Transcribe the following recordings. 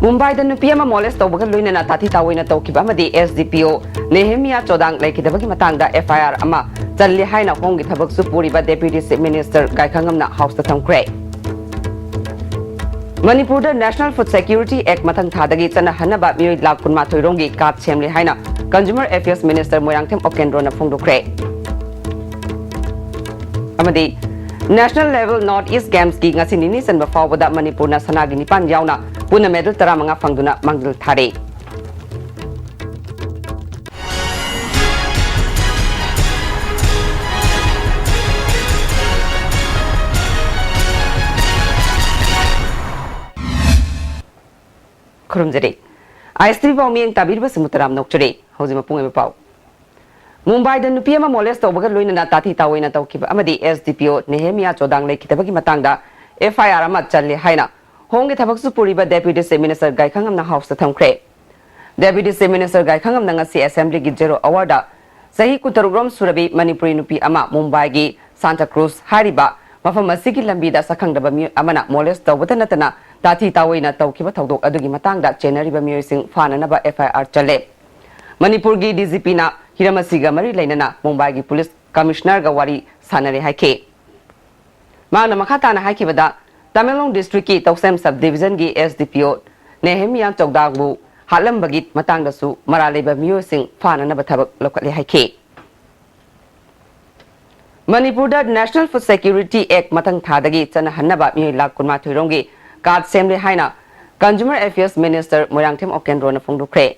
Mumbai da nupi ama molest tawbaga loinana tathi tawina tawkiba amadi SDPO Nehemia Chodang laikidabagi matangda FIR ama challi haina hongi thabak su puriba Deputy Chief Minister Gaikhangamna House ta thamkre Manipur da National Food Security Act matang thadagi chana hanaba mioi lakh kunma thoirongi kat semli haina Consumer Affairs Minister Moirangthem Okendro na phongdokre amadi National Level North East Games ki ngasi nini sanba fawada Manipur na sanagi nipan yauna puna medal tara mga fangduna mangdul thare Kurumjari ISTV bawmiyang tabirba simutaram nokchari hojima pungai pau Mumbai da nupi ama molest tawbaga loinana tathi tawina tawkiba amadi SDPO Nehemia Chodang laikidabagi matangda FIR ama challi haina hongi thabak su puriba Deputy Chief Minister Gaikhangamna House ta thamkre Deputy Chief Minister Gaikhangamna ngasi Assembly gi Zero Award da sahi kutarugrom surabi Manipuri nupi ama Mumbai gi Santa Cruz hariba mafam asigi lambi da sakhangdaba mi amana molest tawbata natana tathi tawina tawkiba tawdok adugi matangda chenariba miyosing fananaba FIR challe Manipur gi DGP na Hiramasiga mari lainana Mumbai gi Police Commissioner ga wari sanare haike mana makata na haike bada Tamilong District ki Tausem Subdivision gi SDPO Nehemia Chodang bu halam bagit matang da su maraleba miyosing fananaba thabak lokale haike Manipur da National Food Security Act matang thadagi chana hanaba mi lakh kunma thoirongi kat semle haina Consumer Affairs Minister Moirangthem Okendro na phongdokre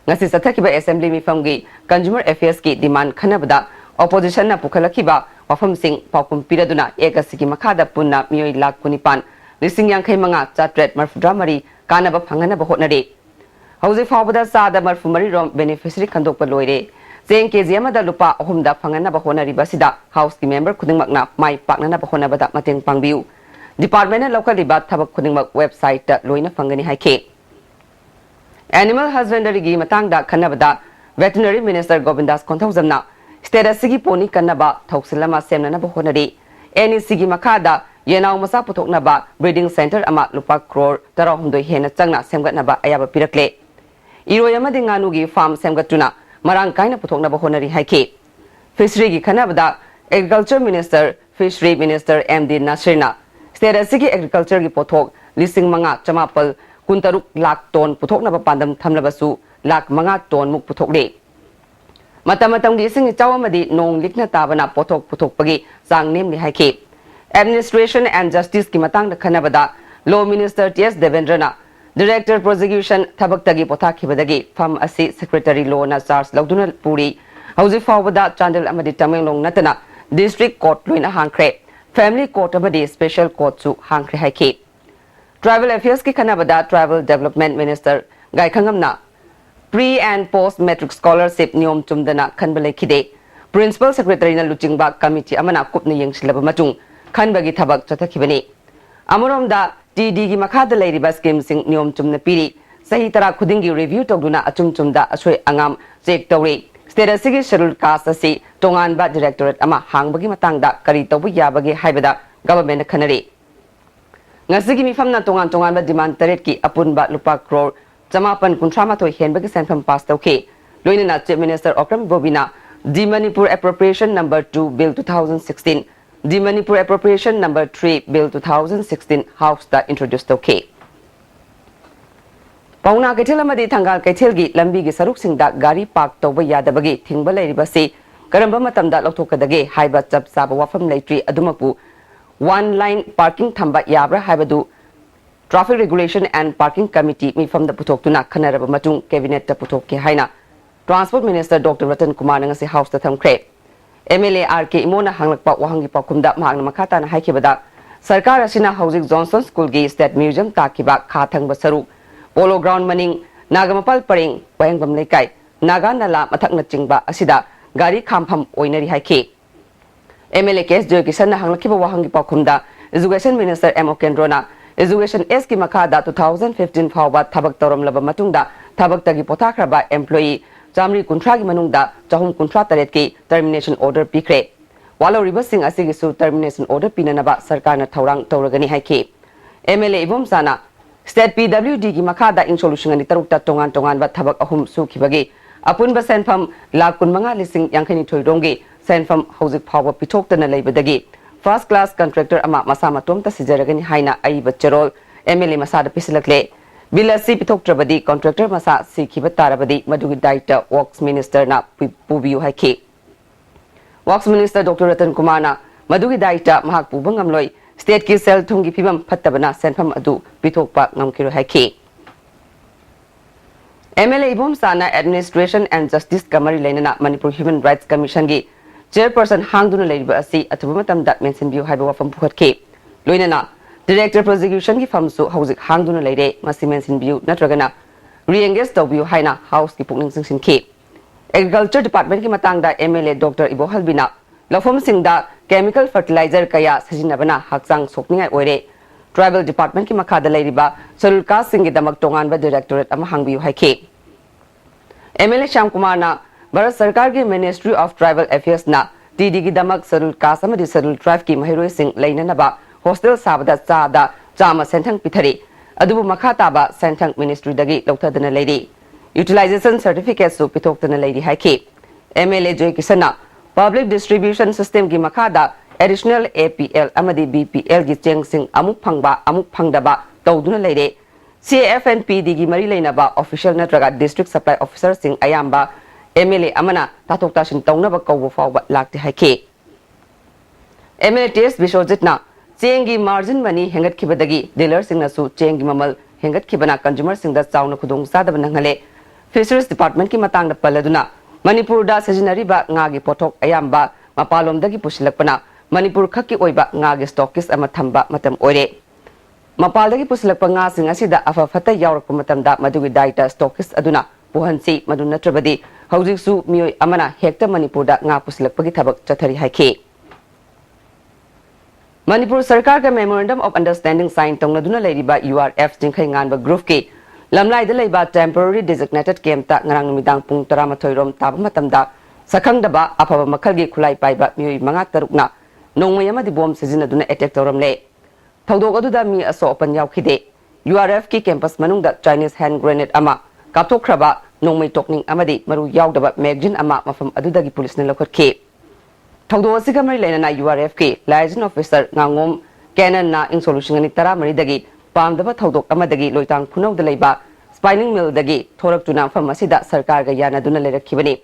ngasi sathakiba Assembly mifamgi Consumer Affairs ki demand khanabada opposition na pukhalakiba wafam sing paukum piraduna ekasigi makhada punna mioi lakh kunipan lising yangkhai manga chatret marfudra mari kanaba phangana ba hotnare hauji fawbada sada marfu mari rom beneficiary khandokpa loire cheng kg amada lupa ahumda phangana ba honari basida house ki member khudingmakna mai paknana ba honabada mateng pangbiu department na local libat thabak khudingmak website ta loina phangani haike Animal Husbandry gi matangda khanabada Veterinary Minister Govindas Konthawjamna status sigi poni kanaba thoksilama semnana ba honari NEC gi makhada yenaw masa puthoknaba breeding center ama lupa crore tarahumdoi hena changna semgatnaba ayaba pirakle iroi amadi nganu gi farm semgatuna marang kaina puthoknaba honari haike Fishery gi khanabada Agriculture Minister Fishery Minister MD Nasrina status sigi agriculture gi pothok lising manga chamapal kuntaruk lakh ton puthoknaba pandam thamlabasu lakh manga ton muk puthokle Matamatam gi sing chawamadi nong likna tabana pothok puthokpagi sang nemli haike Administration and Justice ki matang da khanabada Law Minister TS Devendrana Director Prosecution thabaktagi pothakhibadagi fam asi Secretary Law na charge lawduna puri hauji fawbada Chandel amadi Tamenglong natana District Court loina hangkre Family Court amadi Special Court su hangkre haike Travel Affairs ki khanabada Travel Development Minister Gaikhangamna Pre and Post Metric Scholarship Nyom Chumdana Khanbale Khide Principal Secretary na Luchingba Committee amana kupni yengsilaba matung Khanbagi thabak chathakhibani Amuromda TD gi makhada leiriba scheme sing Nyom Chumna piri sahi tara khudingi review togduna achum chumda asoi angam check tawre status sigi schedule cast asi tonganba directorate ama hangbagi matangda kari tawbu yabagi haibada government khanari ngasigi mifamna tonganba demand taret ki apunba lupa crore Jamapan kuntramathoi henbagi senfam pass tawke loinana Chief Minister Okram Bobina the Manipur Appropriation Number 2 Bill 2016 the Manipur Appropriation Number 3 Bill 2016 House da introduced tawke Pauna Kaithel amadi Thangal Kaithel gi lambi gi saruk singda gari park tawba yadabagi thingba leiribasi karamba matamda lokthokadage haiba chap saba wafam leitri adumapu one line parking thamba yabra haibadu Traffic Regulation and Parking Committee mifam da puthokuna khanaraba matung cabinet ta puthokke haina Transport Minister Dr. Ratan Kumar ngasi House ta thamkre MLA RK Imona hanglakpa wahangi pakumda mahangna makhata na haikibada Sarkar asina Housing Johnson School gi State Museum takiba khathang basaru Polo Ground maning Nagamapal paring wayangbam leikai Naga nala mathakna chingba asida gari khampham oinari haike MLA KS Joy Kisan na hanglakiba wahangi pakumda Education Minister M Okendrona Education S ki makhada 2015 phawba thabak torom laba matungda thabak tagi pothakraba employee Jamri kuntra gi manungda chahum kuntra taret ki termination order pikre walo reversing asigi su termination order pinanaba sarkar na thaurang tauragani haike MLA ibom sana State PWD ki makada ing solution ani tarukta tongan ba thabak ahum sukibagi apun ba senfam lakun manga lising yangkhani thoironggi senfam hojik phawa pithoktana leibadagi first class contractor ama masa matom ta sijaragani haina ai bacharol MLA masada pisilakle bilasi pitoktrabadi contractor masa sikhiba tarabadi madugi daita works minister na pubiu haiki works minister Dr. Ratan Kumar na madugi daita mahak pubangamloi state ki sel thungi phibam phattabana senfam adu pitokpa ngamkiro haiki MLA Ibom Sana Administration and Justice Kamari Lainana Manipur Human Rights Commission gi chairperson hangduna leiba asi athuba matamda mention biu haiba wafam pukhatke loinana Director Prosecution ki famsu hauzik hangduna leire masi mention biu natragana re-engage tawbiu haina house ki pukning singsin ki Agriculture Department ki matangda MLA Dr. Ibo Halbina lafom singda chemical fertilizer kaya sajinabana haksang sokningai oire Tribal Department ki makada leiriba Sarulka Singh damak tongan ba directorate ama hangbiu haike MLA Shyam Kumar na Bharat Sarkar ki Ministry of Tribal Affairs na TD ki damak Sarulka samadi Sarul Tribe ki mahiroi sing leinana ba hostel sabada chada chama senthang pithari adubu makhata ba senthang ministry dagi lauthadana leiri utilization certificate su pithoktana leiri haike MLA Joy Kisana Public Distribution System ki makhada additional APL amadi BPL gi chengsing amuk phangdaba tawduna leire CFNPD gi mari leinaba official natraga district supply officer sing ayamba MLA amana tatok tashin tawnaba kawbo fawba lakti haike MLA TS Bishojit na chengi margin money hengat khibadagi dealer singna su chengi mamal hengat khibana consumer singda chawna khudong sadaba nanghale Fisheries Department ki matang da paladuna Manipur da sajinari ba ngagi pothok ayamba mapalom dagi pusilakpana Manipur khaki oiba ngagi stockist ama thamba matam oire mapal dagi pusilakpa nga sing asida afa fata yawrakpa matamda madugi daita stockist aduna puhansi maduna trabadi hojik su mioi amana hekta Manipur da nga pusilakpa gi thabak chathari haike Manipur Sarkar ka Memorandum of Understanding sign tongladuna leiriba URF jingkhai nganba group ki lamlai da leiba temporary designated camp ta ngarang numidang pung 12 rom taba matamda sakhangdaba afaba makhal gi khulai paiba mioi manga tarukna nongmai amadi bom sizinaduna attack toramle thawdok aduda mi aso open yaukhide URF ki campus manungda Chinese hand grenade ama kapthokhraba nongmai tokning amadi maru yaudaba magazine ama mafam adudagi police na lokhatke thawdok asiga mari leinana URF ki liaison officer ngangom canon na in solution ani tara mari dagi pamdaba thawdok amadagi loitang phunau da leiba spinning mill dagi thorak tuna fam asida sarkar ga yana duna leirakhibani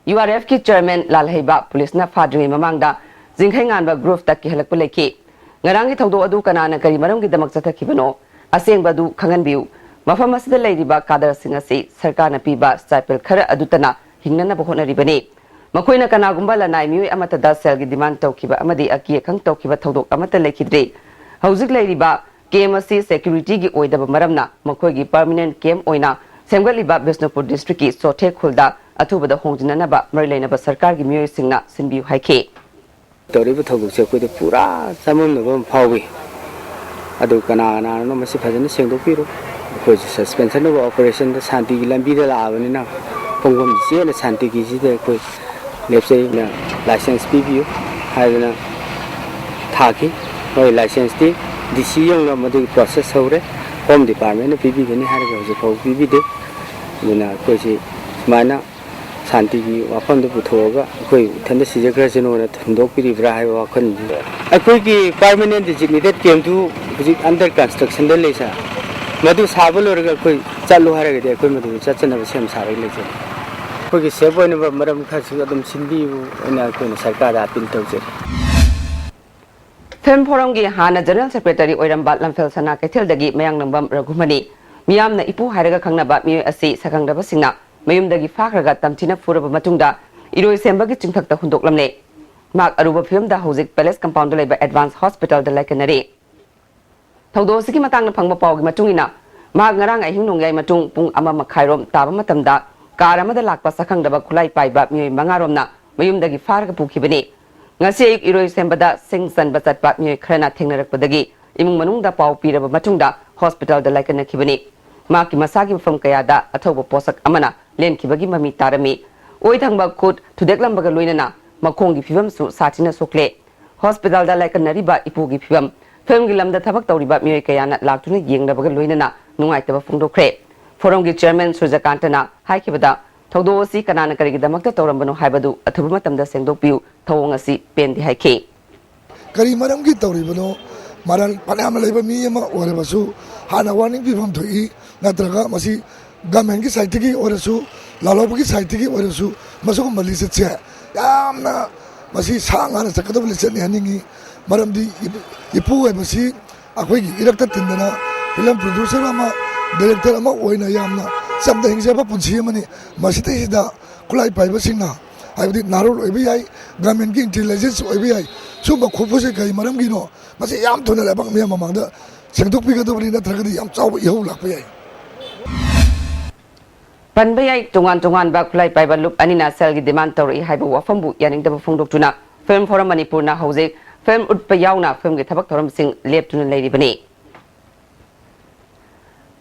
URF ki chairman lalheiba police na fadri mamangda jingkhai nganba group tak ki halakpa leki ngarangi thawdok adu kanana kari maramgi damak chathakibano asengba du khanganbiu mafam asida leiriba kadar sing asi sarkar na piba stipend khara adutana hingnana bahona ribani makoina kanagumba lanai miui amata da sel gi demand tawkiba amadi aki khang tawkiba thawdok amata lekhidre hauzik leiriba KMC security gi oidaba maramna makoi gi permanent camp oina semgaliba Bisnupur district ki sothe khulda athubada hongjinana ba marilena ba sarkar gi mioi singna sinbiu haike toriba thawdok se koi de pura samam no phawi adu kana na no masi phajana sengdok piro koi suspension of operation da shanti gi lambi da laabani na pongom se na shanti gi ji de koi lepse na license PBU haidana thaki koi license ti DC yang la madu process hore home department na PB gani har ga je ko PB de na koi si mana shanti gi wafam de puthoga koi thanda sije gra jeno na thandok piri bra hai wa khan akoi ki permanent designated camp tu under construction de leisa madu sabal or ga koi chalu har ga de koi madu chachana ba sem sare leisa koi ki sebo ne ba maram kha su adum sindi na koi na sarkar apil tawje Fem Forum gi Hana General Secretary Oiramba Lamphel Sana Kaithel dagi mayang nambam Raghumani miyamna ipu haraga khangnaba mi asi sakhangdaba singna mayumdagi fakhraga tamthina furaba matungda iroi sembagi chingthakta hundoklamne mak aruba phimda hojik palace compound da leba advanced hospital da laikanari thawdo sigi matangna phangba pawgi matungina mak ngarang ahing nongyai matung pung ama makhairom taba matamda karamada lakpa sakhangdaba khulai paiba mi mangaromna mayumdagi farga pukhibani ngasi ayuk iroi sembada singsan basatpa mi khrana thengnarakpadagi imung manungda paw piraba matungda hospital da laikanakibani maki masagi from kayada athoba posak amana lenkibagi mami tarami oi thangba khut thudeklambaga loinana makhongi phibam su satina sokle hospital da laikanariba ipugi phibam film gi lamda thabak tawriba mioi kayana laktuna yengnaba loinana nungaitaba phongdokre forum gi chairman Surjakantana haikibada thawdo asi kanana karigi damakta tawrambano haibadu athubu matamda sengdokpiu thawong asi pendi haike kari maram gi tawribano maral panam leiba mi ma orebasu hana warning bifam thoi natraga masi government ki side ki oresu lalob ki side ki oresu masu mali se che yamna masi sangana sakadab lisen haningi maram di ipu ai masi akhoi gi irakta tindana film producer ama director ama oina yamna samda hingse ba punchi mani masi te sida kulai pai ba singna haibdi narol oibi ai government ki intelligence oibi ai sumba khopose kai maram gi no masi yam thona lebang me mamangda sengdok pi ga dobri na thragadi yam chaw ihau lakpa ai Panbayai tungan ba kulai pai ba lup anina sel gi demand tori haibu wafambu yaning da phongdok tuna film forum Manipur na hause film utpayauna film gi thabak thoram sing lep tuna leiri bani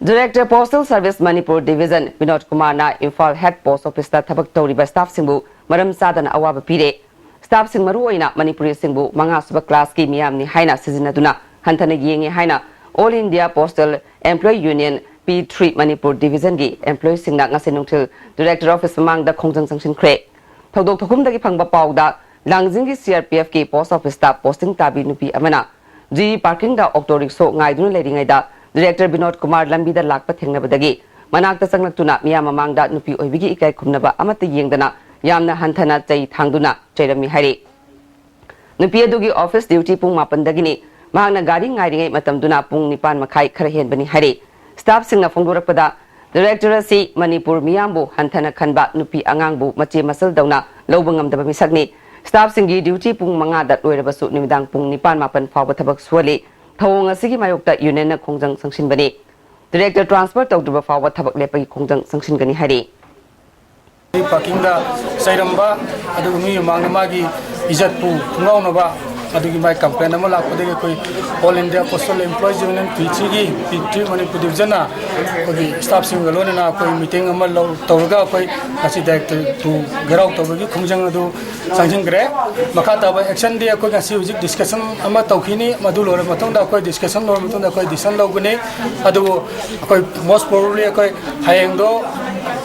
Director Postal Service Manipur Division Vinod Kumar na Imphal Head Post Office ta thabak tori ba staff singbu maram sadana awaba pire staff sing maru oina Manipuri singbu manga suba class ki miyam ni haina sizinaduna hantana yenge haina All India Postal Employee Union P3 Manipur Division gi employee sing na ngase nungthil Director Office mang da khongjang sanction kre thodok thokum dagi phangba pawda langjing gi CRPF ki post office ta posting tabi nupi amana G parking da auto rickshaw ngaidun leiringai da Director Vinod Kumar lambi da lakpa thengnabadagi manakta sangnatuna miyam mamang da nupi oibigi ikai khumnaba amata yengdana yamna hanthana chai thangduna chairami hari nupi adugi office duty pung 8 dagini mahangna gari ngairingai matamduna pung 9 makhai khara henbani hari staff singna phongdorakpada director asi Manipur miyambu hanthana khanba nupi angangbu mache masal dauna lobangam misakni staff singi duty pung 5 da loirabasu nimidang pung 9 fawba thabak suali thawong asigi mayokta union na khongjang sangsinbani director transport tawduba fawba thabak lepagi khongjang sangsingani hari parking da sairamba adu mi mangamagi izat pu ngaunaba adugi mai campaign ama lakpade koi All India Postal Employees Union P3 Manipur Division na koi staff sing galone na koi meeting ama lo tawga koi asi director to garau tawgi khungjang adu sangjing gre makha ta action dia koi asi ujik discussion ama tawkhini madu lor matong da koi discussion lor matong da koi decision logune adu koi most probably koi hayeng do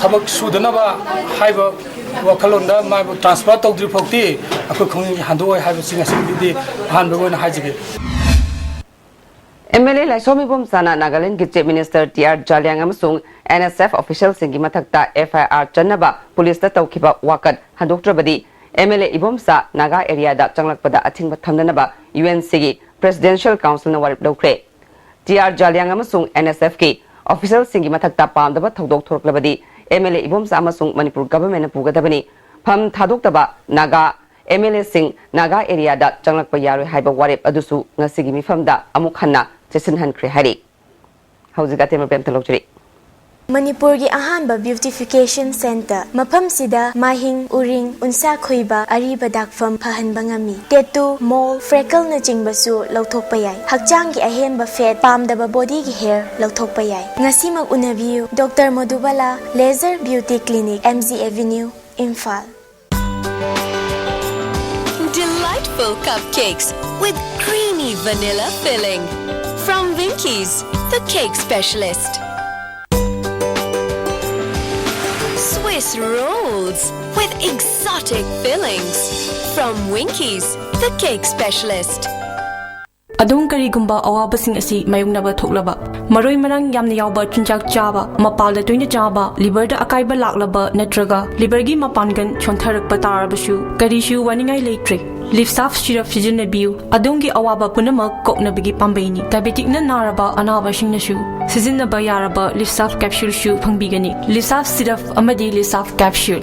thabak sudanaba haiba wakalonda mai transfer tawdri phokti akoi khong handoi haiba singa singdi han begon hajige MLA Laisomi Bomsana Nagaland ki Chief Minister TR Jaliang amasung NSF official singi mathakta FIR chanaba police ta tawkiba wakat handoktrabadi MLA Ibomsa Naga area da changlakpada athingba thamnanaba UNC gi Presidential Council na warip dokre TR Jaliang amasung NSF ki official singi mathakta pamdaba thodok thoroklabadi MLA Ibomsa amasung Manipur government na pugadabani pham thadoktaba Naga MLA Singh Naga area da changlakpa yaroi haiba warip adusu ngasigi mifamda amuk hanna Jason Hankre hari haujiga tema pem talokjari Manipur gi ahanba beautification center mafam sida mahing uring unsa khoiba ariba dakfam phahanba ngami tattoo mole freckle na chingbasu lauthokpa yai hakchang gi ahemba fat pamdaba body gi hair lauthokpa yai ngasi mag unabiu Dr Madhubala Laser Beauty Clinic MZ Avenue Imphal Delightful cupcakes with creamy vanilla filling from Winkies, the cake specialist. Swiss rolls with exotic fillings from Winkies, the cake specialist. Adung karigumba awabasing asi mayungnaba thoklaba maroi marang yamna yawba chunjak chaba mapalda toina chaba liver da akaiba laklaba natraga liver gi mapangan chontharakpa tarabasu karishu waningai leitre lift staff syrup sijinabiu adung gi awaba punamak koknabigi pambaini diabetic na naraba anaba singnasu sizinaba yaraba lift staff capsule shu phangbigani lift staff syrup amadi lift staff capsule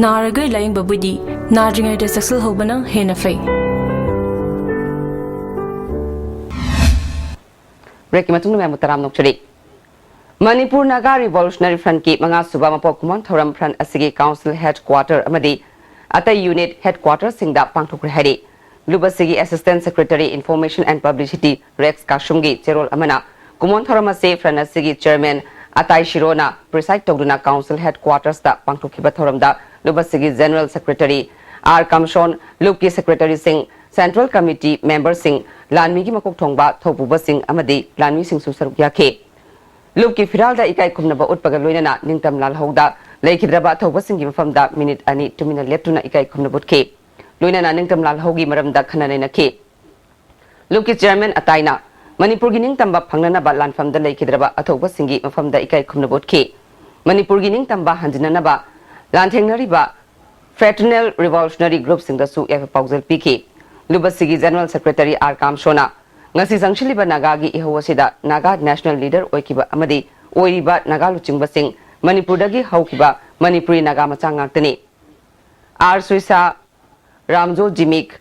naraga laing babudi narjingai da saksal hobana hena fai Reki matung na mutaram nokchari Manipur Naga Revolutionary Front ki mga suba mapok kumon thoram front asigi council headquarter amadi atai unit headquarter singda pangthokre hari lubasigi assistant secretary information and publicity Rex Kashumgi cherol amana kumon thoram ase front asigi chairman atai shirona preside togduna council headquarters da pangthokhiba thoram da lubasigi general secretary R Kamshon Lubki secretary sing Central Committee member-sing Lanmi gi makok thongba thopubasing amadi Lanmi sing su saruk yakhe. Lup ki firal da ikai khumnaba utpaga loinana ningtam lal hauda leikidraba thopubasing gi mafamda minute ani tumina leptuna ikai khumnabut ke. Loinana ningtam lal haugi maramda khananai na ke. Lup ki chairman ataina Manipur gi ningtamba phangnanaba lanfamda leikidraba athopubasing gi mafamda ikai khumnabut ke. Manipur gi ningtamba hanjinanaba lanthengnariba Fraternal Revolutionary Group singdasu yak paujal piki. Lubasigi General Secretary R. Kamshona ngasi sangshiliba Naga gi ihawasida Naga National Leader oikiba amadi oiriba Naga luchingba sing Manipur dagi haukiba Manipuri Naga machang ngaktani. R. Suisa Ramjo Jimik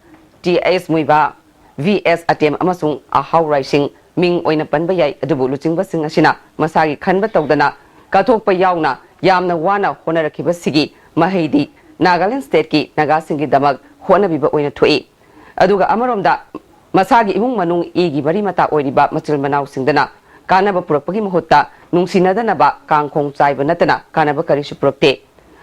T.S. Muiba V.S. Atem amasung ahau raising ming oina panba yai adubu luchingba sing asina masagi khanba tawdana kathokpa yauna yamna wana honarakiba sigi mahidi Nagaland State ki Naga singi damak honabiba oina thoi. Aduga amaromda masagi imung manung igi bari mata oiriba machil manau singdana kanaba purakpagi mahutta nungsinadana kangkhong chaiba natana kanaba karisu purakte.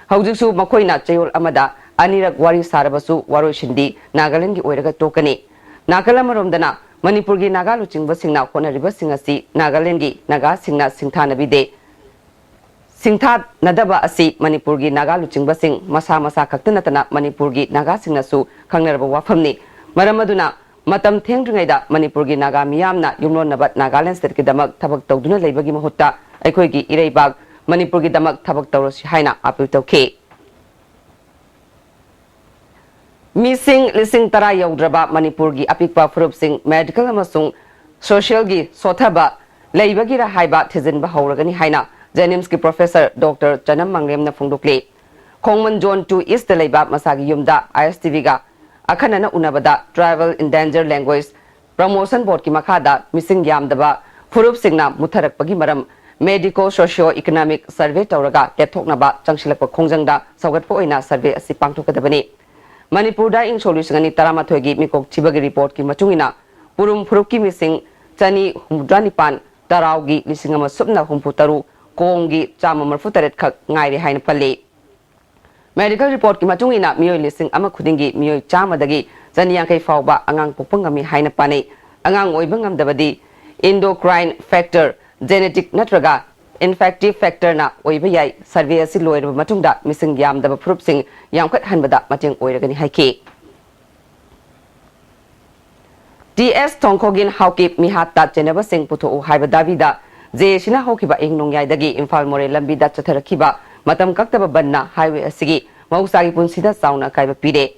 Haujiksu makoina chayol amada anirak wari sarabasu waroi shindi Nagaland gi oiraga tokani. Nagalamaromdana Manipur gi Naga luchingba singna honariba singasi Nagaland gi Naga singna singthanabide. Singthat nadaba asi Manipur gi Naga luchingba sing masa khakta natana Manipur gi Naga singnasu khangnaraba wafamni maramaduna matam thengdringaida Manipur gi Naga miyamna yumlonnabat Nagaland state ki damak thabak tawduna leibagi mahutta aikoi gi ireibag Manipur gi damak thabak tawrosi haina apil tawke Missing lising tara yaudraba Manipur gi apikpa furup sing medical amasung social gi sothaba leibagi ra haiba thijinba hauragani haina Jenims ki Professor Dr. Chanam Manglem na phungdukle Khongman Zone 2 East leiba masagi yumda ISTV ga akhanana unabada Tribal Endangered Language Promotion Board ki makhada missing yamdaba furup singna mutharakpagi maram medico socio economic survey tawraga lepthoknaba changsilakpa khongjangda saugatpa oina survey asi pangthokadabani Manipur da ing solution ani taramathoi gi mikok chibagi report ki machungina purum furup ki missing chani humdranipan taraugi lisingama subna humputaru Kongi chama marfutaret khak ngairi haina palle medical report ki machungina mioi lising ama khudingi mioi chama dagi janiya kai fawba angang pokpangami haina pane angang oibangam dabadi endocrine factor genetic natraga infective factor na oiba yai survey asi loirba matungda missing yam daba proof sing yamkhat hanbada mateng oiragani haike TS Tongkogin Haukip Mihata Chenaba Sing Puto Haiba Davida Jeshina Hokiba Ingnong Yadagi Infal More Lambida Chatarakiba Matam Kaktaba Banna Highway Asigi Mausagi Punsida Sauna Kaiba Pide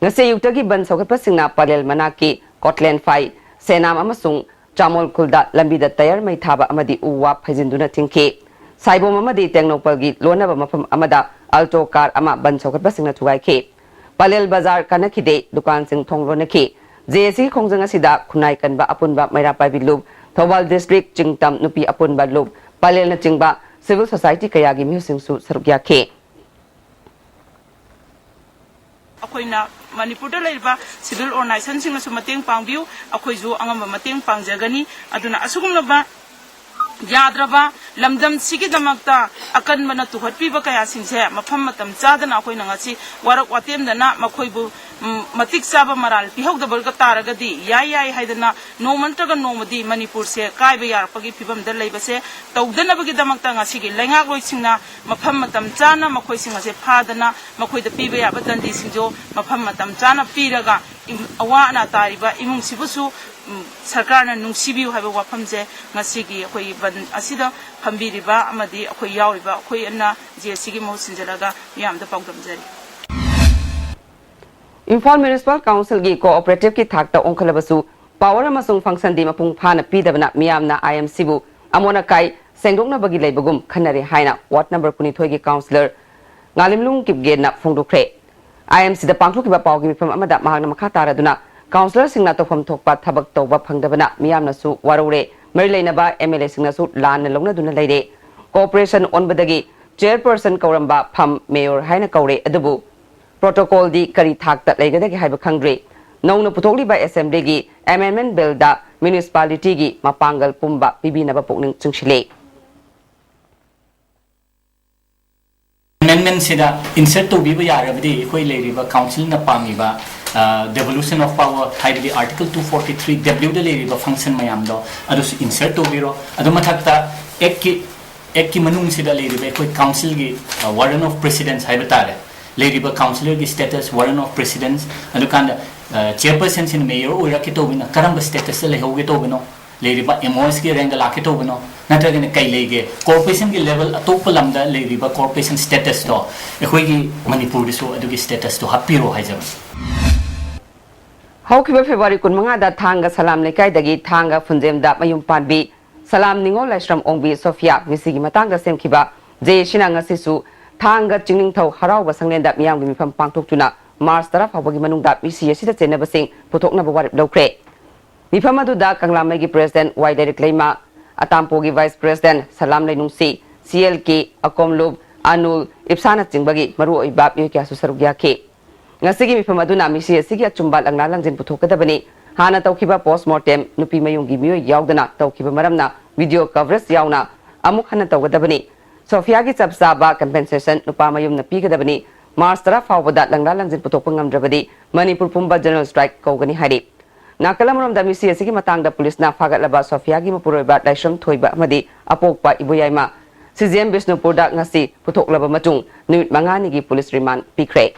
Ngase Yutagi Ban Sokapasina Palel Manaki Kotlen Fai Senam Amasung Chamol Kulda Lambida Tayar Maitaba Amadi Uwap Hajinduna Tinke Saibo Mamadi Technopalgi Lonaba Mafam Amada Alto Car Ama Ban Sokapasina Tuaike Palel Bazar Kanakide Dukan Sing Tongronaki JC Kongjanga Sida Kunai Kanba Apunba Mairapai Bilub Thobal District Chingtam Nupi Apunba Lub Palel na Chingba Civil Society Kayagi Musing Su Sarukya Ke Akoina Manipurda leiba civil organization sing su mateng pangbiu akoizu angamba mateng pangjagani aduna asugumlaba yadraba lamdam sigi damakta akan mana tuhatpi ba kaya singse mafam matam chadana akoina ngasi warak watem dana makoibu matik saba maral pihok da balga taragadi yai haidana no mantaga no madi Manipur se kai ba yar pagi pibam da leiba se tawdana bagi damakta ngasi gi lenga loi singna mafam matam chana makoi singa se phadana makoi da piba ya badandi singjo mafam matam chana piraga awa na tariba imung sibusu sarkarna nungsibiu haiba wafamje ngasigi akoi ban asida phambiriba amadi akoi yauriba akoi anna jesigi mohsinjalaga yamda pawdamjari Imphal Municipal Council gi cooperative ki thakta ongkhalabasu power amasung function di mapung phana pidabna miyamna IMC bu amona kai sengdokna bagi leibagum khanare haina ward number 22 gi councillor ngalimlung kipgena phongdokre IMC da pangthok ba pawgi mifam amada mahagna makha taraduna councillor singna tofam thokpa thabak tawba phangdabana miyamna su warore marilena ba MLA singna su lan longna duna leire cooperation onbadagi chairperson kauramba pham mayor haina kaure adubu protocol di kari thakta legadagi haiba khangre nongna puthokli ba assembly gi amendment bill da municipality gi mapangal pumba pibinaba pokning chungshile amendment sida insert to biba yarabdi koi leiriba council na pamiba devolution of power haibidi article 243 w da leriba function mayam do adu insert to biro adu mathakta ek ki manung sida leriba koi council gi warden of presidents haibatare leriba councilor gi status warden of presidents adu kan chairperson sin mayor ora ki to bina karamba status le hoge to bino leriba MOS ki rank la ki to bino natragane kai lege corporation gi level atop lamda leriba corporation status to ekoi gi manipur so adu gi status to hapiro haijab Haukiba February kun mga da thanga salam lekay dagi thanga funjem da mayum panbi salam ningo laisram ongbi Sofia misigi matang da semkiba je shina ngasisu thanga chingning thau harau ba sanglen da miyam gi mifam pangtok tuna Mars taraf hawagi manung da misi yesida chena basing putok na bawarip lokre mifam adu da kanglamai gi president wai direct leima atampo gi vice president salam leinungsi CLK akomlub anul ipsana chingbagi maru oibab yu kya susarugya ke ngasigi mifam aduna misi asigi achumbal angla langjin puthokadabani hana tawkiba postmortem nupi mayungi miyo yaudana tawkiba maramna video coverage yauna amuk hana tawgadabani Sofia gi chapsaba compensation nupa mayum na pigadabani Mars tara fawbada langla langjin puthokpa ngamdrabadi Manipur pumba general strike kawgani hari nakalamuram da misi asigi matangda police na fagatlaba Sofia gi mapuroiba laishram thoiba amadi apokpa ibuyaima CGM Bisnupur da ngasi puthoklaba matung numit mangani gi police remand pikre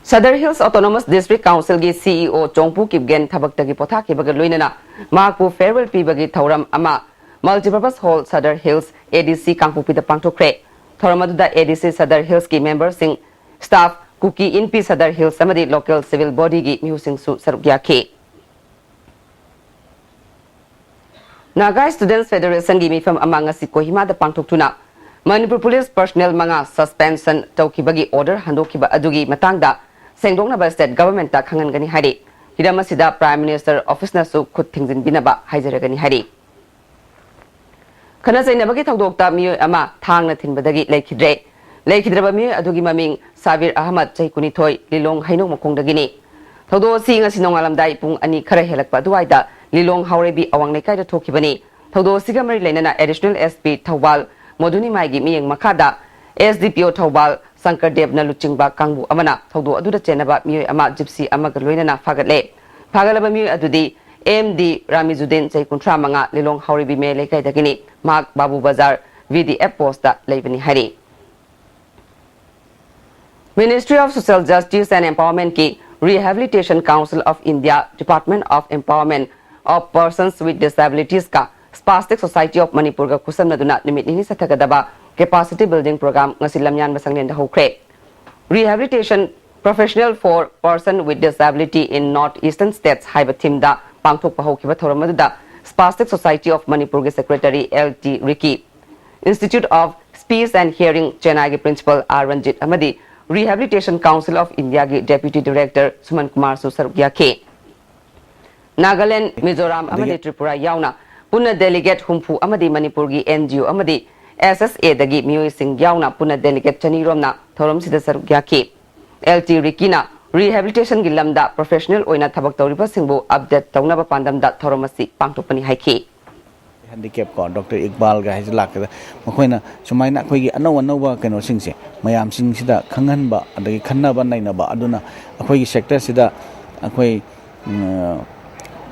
Sadar Hills Autonomous District Council gi CEO Chongpu Kipgen thabakta gi potha ki bagal loinana maku farewell pi bagi thauram ama multipurpose hall Sadar Hills ADC Kangpu pi da pangthokre thoramadu da ADC Sadar Hills ki members sing staff Kuki INP Sadar Hills samadi local civil body gi musing su sarugya ke Naga Students Federation gi mifam amanga si Kohima da pangthoktuna Manipur Police personnel manga suspension tawkibagi order handokiba adugi matangda sengdongna ba state government ta khangan gani hari hidamasida Prime Minister office na su khut thingjin binaba haijaragani hari khana sainabagi thawdokta miyo ama thangna thinbadagi leikhidraba miyo adugi maming Sabir Ahmad Chaikuni Thoi Lilong Hainong Makongdagini thawdo si ngasi nongalamdai pung ani khara helakpa duwaida Lilong Haurebi awang lekai da thokibani thawdo siga mari lainana additional SP Thawbal Moduni Maigi miyeng makada SDPO Thawbal Sankar Dev na luchingba kangbu amana thawdo aduda chenaba miyo ama gypsy amaga loinana fagalaba miyo adudi MD Ramizudin Chaikuntra manga Lilong Haurebi me lekai dagini Mak Babu Bazar VDF posta leibani hari Ministry of Social Justice and Empowerment ki Rehabilitation Council of India Department of Empowerment of Persons with Disabilities ka Spastic Society of Manipur ga kusam na duna nimit ni sa tagadaba capacity building program ngasi lamyan masanglen da hokre Rehabilitation Professional for Person with Disability in Northeastern States haiba team da pangthok pa hokiba thoramadu da Spastic Society of Manipur ga Secretary LT Ricky Institute of Speech and Hearing Chennai gi Principal R Ranjit amadi Rehabilitation Council of India gi Deputy Director Suman Kumar Susarugya ke Nagaland Mizoram amadi Tripura yauna punna delegate humpu amadi Manipur gi NGO amadi SSA dagi miyoy sing yauna punna delegate chaniromna thorom sida sarugya ke LT Rikina rehabilitation gi lamda professional oina thabak tawriba singbu update tawnaba pandamda thoromasi pangtopani haike handicap ko Dr. Iqbal ga hajlak makoina sumaina akoigi anau keno singse mayam sing sida khanganba adagi khannaba nainaba aduna akoigi sector sida akoi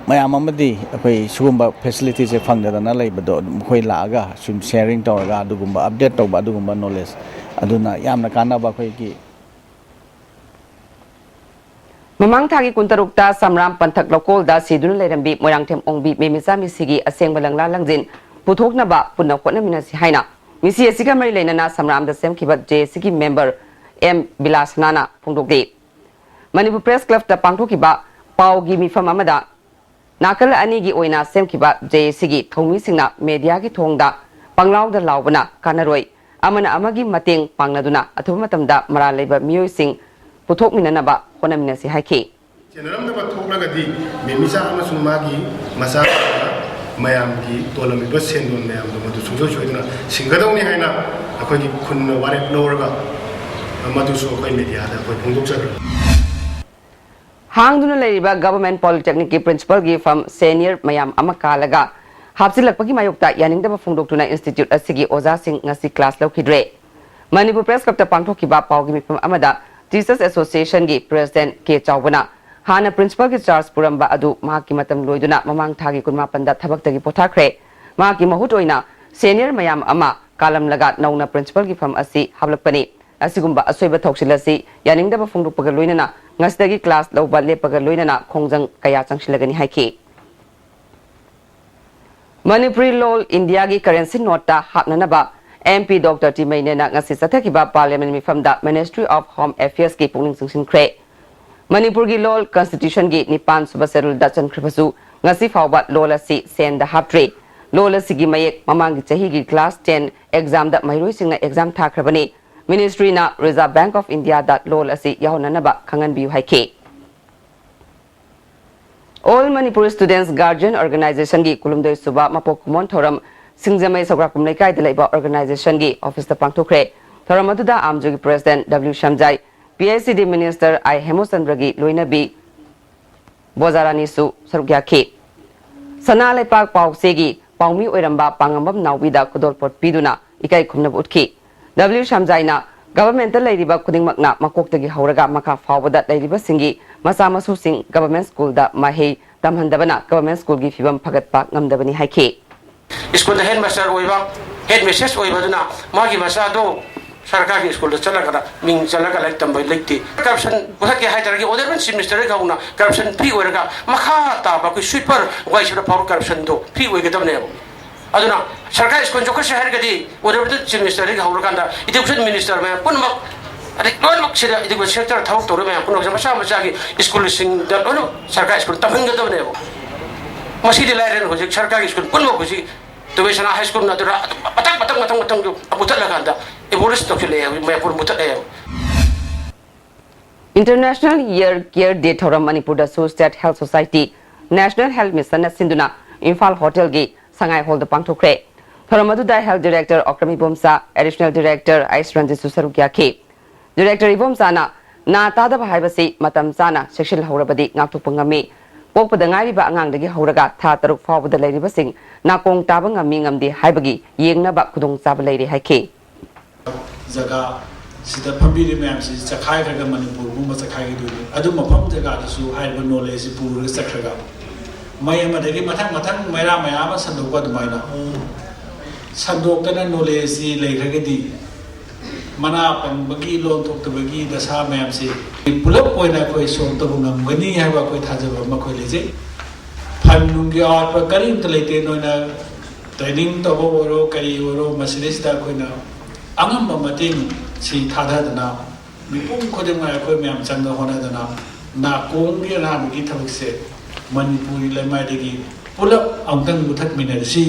mayam amadi akoi sugumba facility se fangdana laibado mkhoi laaga sum sharing tawga adugumba update tawba adugumba knowledge aduna yamna kanaba akoigi Mamang thagi kuntarukta samram panthak lokol da sidun leirambi moyangthem ongbi memisa misigi aseng balangla langjin puthokna ba punna khotna minasi haina misi asiga mari leinana samram da semkiba JSC member M Bilasnana phungdokde Manipur Press Club da pangthokiba paugi mifam amada nakal ani gi oina semkiba JSC gi thomi singna media gi thongda panglaw da lawbana kanaroi amana amagi mateng pangnaduna athuba matamda mara leiba miyoi sing puthok minanaba khona minasi haike General da thoklagadi memisa amasung magi masa mayam gi tolami bas sendon mayam do madu sungjo choiduna singadawni haina akogi khunna warep lowerga madu so koi media da koi phungdok char हांगदुना लेरिबा government polytechnic की principal की फर्म senior मयाम अमा कालगा हापसिलकपगी मायोक्ता यानिंगदबा फोंदोक्तुना इंस्टीट्यूट असिगी ओजासिंग ngasi क्लास लौखिद्रे मणिपुर प्रेस क्लब पांगथोखिबा पावगी मिफम अमदा टीचर्स एसोसिएशन की प्रेसिडेंट के चावबना हाना प्रिंसिपल की चार्ज पुरंबा अदु माकी मतम लोइदुना ममांग थागी कुनमापंदा थबक्तगी पोथाखरे माकी महुत ओइना सीनियर मयाम अमा कालम लगा नौना प्रिंसिपल की फर्म असि हाबलकपनी असिगुम्बा असोइबा थौसिलसि यानिंगदबा फोंदोकपगा लोइनना ngasi क्लास लौबा लेपगा लोइनना खोंजंग कया चंगसिलगनी हाइखि Manipuri law India की करेंसी नोटा हापननबा MP डॉक्टर टीमैनेना ngasi सथकिबा पार्लियामेंट मिफमदा मिनिस्ट्री ऑफ होम अफेयर्स की पुनिंग सिंसिनख्रे मणिपुर की लॉ कॉन्स्टिट्यूशन की निपान सुबह शेड्यूल दा चनख्रबसु ngasi फावबा लॉ लसी सेंदा हाप्ट्रे लॉ लसी की मयेक ममांगी चही की क्लास 10 एग्जाम दा महिरोई सिंगना एग्जाम थाख्रबनी मिनिस्ट्री ना रिजर्व बैंक ऑफ इंडिया दा लॉ लसी याहोननबा खंगन बियु हाइके All Manipuri Students Guardian Organization की कुलुमदोई सुबा मपोकुमोन थोरम सिंगजमै सौग्राकुम लेकाइदा लेबा organization की ऑफिस दा पांगथोखरे थोरम अदुदा आमजोगी president W Shamjai PICD minister I Hemochandra की लोइनबी बोजारानीसु सरुग्याखि सना लेपाक पाउसे की पाउमी ओइरंबा पांगमबम नाउबीदा कुदोलपोट पीदुना इकाई खुमनब उठखि W Shamjai ना गवर्नमेंट लेरिबा खुदिंगमकना मकोक्तगी हौरगा मखा फावबदा लेरिबा सिंगी मसा मसु सिंग गवर्नमेंट स्कूल दा माहे तमहंदबना गवर्नमेंट स्कूल की फिबम फगतपा ngमदबनी हाइखे स्कूल दा हेड मास्टर ओइबा हेड मिसेस ओइबदुना मागी मसा दो सरकारी स्कूल दा चलगदा मिंग चलगा लाइक तंबय लेक्ति करप्शन बुथके हाइतरगी ओदरबन सेमेस्टर गाउना करप्शन फ्री ओरगा मखा ताबा को स्वीपर वाइसरा पावर करप्शन दो फ्री ओइगदबने अदुना सरकारी स्कूल जो कसे हरगदी ओदरबन सेमेस्टर गाउरकांदा एजुकेशन मिनिस्टर में पुनमक अरे लोनमक सिदा एजुकेशन सेक्टर थबक तोर में पुनमक मसा मसागी स्कूल सिंग दा लोनो सरकारी स्कूल तमहंगदबने मसीदी लाइरेन होजिक सरकारी स्कूल पुनमक होजि तुबेसना हाई स्कूल नदुरा पतंग जो अबुतत लगांदा एवोलिस तोखले मैं पुर मुतत इंटरनेशनल ईयर केयर डे थोरम मणिपुर दा state health society national health mission सिंधुना इम्फाल होटल की संगाई हॉल दा पांगथोखरे थोरम अदुदा हेल्थ डायरेक्टर अक्रमी बोमसा एडिशनल डायरेक्टर आइस रंजित सुसरुक्याखि डायरेक्टर इबोमसाना ना तादबा हाइबसी मतम चाना सेक्शन हौरबदी ngaktopangami पोकपद ngairiba angang हौरगा था तरुक फावबद लेरिबसिंग नाकोंग ताबा ngami ngamdi haibagi yengnaba khudong chaba leiri haike जगह सिदा फंबीरे मैम से चखाय खगा मणिपुर बुम चखाय गी दुनी अदु मफम जगह दसु हाइबा नॉलेज पुर चखगा मय मदगी मथंग मथंग मैरा मयाम संदोक दुमाइना संदोकतना नॉलेज सी लेखगदी मना पंबगी लोन थोक्तबगी दशा मैम से पुलप पोइना कोई सोन तो ngमगनी हाइबा कोई थाजब मखोय लेजे फनुंगी और करीम त लेते नोना ट्रेनिंग तबो ओरो करी ओरो मसलिस्ता कोइना अंगम मतिंग सी थादादना मिपुम खोदमा कोइ म्याम चंग होनादना ना कोंगी नामगी थबक से मणिपुरी लेमाइदगी पुलप अंगतंग मुथक मिनरसी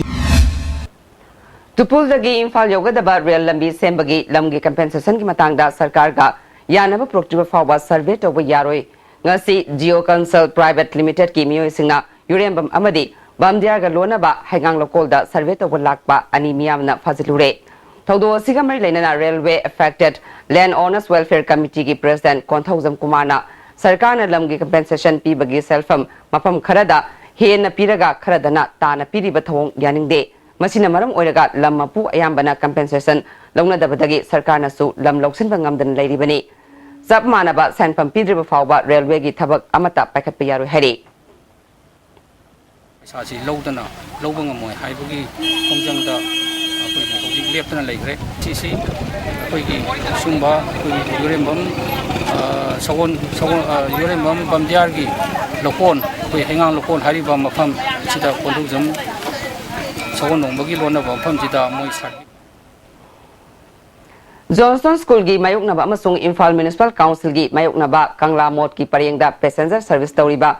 तुपुलदगी इम्फाल योगदबा रेल लंबी सेंबगी लमगी कंपेंसेशन की मतंगदा सरकार का यानब प्रोक्टिव फावा सर्वे तोब यारोय ngasi जियो कंसल प्राइवेट लिमिटेड की मियोय सिंगना यूरेमबम अमदी बमदियागा लोनबा हैगांग लोकोलदा सर्वे तोब लाकपा अनि मियामना फाजिलुरे थौदो सिगा मरि लेना railway affected land owners welfare committee की प्रेसिडेंट कोंथौजम कुमारना सरकार ने लमगी कंपेंसेशन पीबगी सेल्फम मफम खरदा हेन पीरगा खरदना ताना पीरिबा थोंग यानिंगदे मसिना मरम ओइरगा लम मपु अयाम्बना कंपेंसेशन लौनदबदगी सरकार नसु लम लौसिनबा ngamदन लेरिबनी सब मानबा सेंफम पीद्रिबा फावबा रेलवे की थबक अमता पाइखतपा यारोय हैरि सासी लौदना लौबा ngमोय हाइबगी खोंजंगदा अखोई हौजिक लेपतना लेग्रे सिसी अखोई सुंबा अखोई यूरेमबम सगोन यूरेमबम बमदियार की लोकोन अखोई हेंगांग लोकोन हारिबा मफम सिदा कोंथौजम सगोन नोंबगी लोनबा मफम सिदा मोय सार जॉनसन स्कूल की मायोकनबा अमसुंग इम्फाल म्युनिसिपल काउंसिल की मायोकनबा कंगला मोड की परेंगदा पैसेंजर सर्विस तौरिबा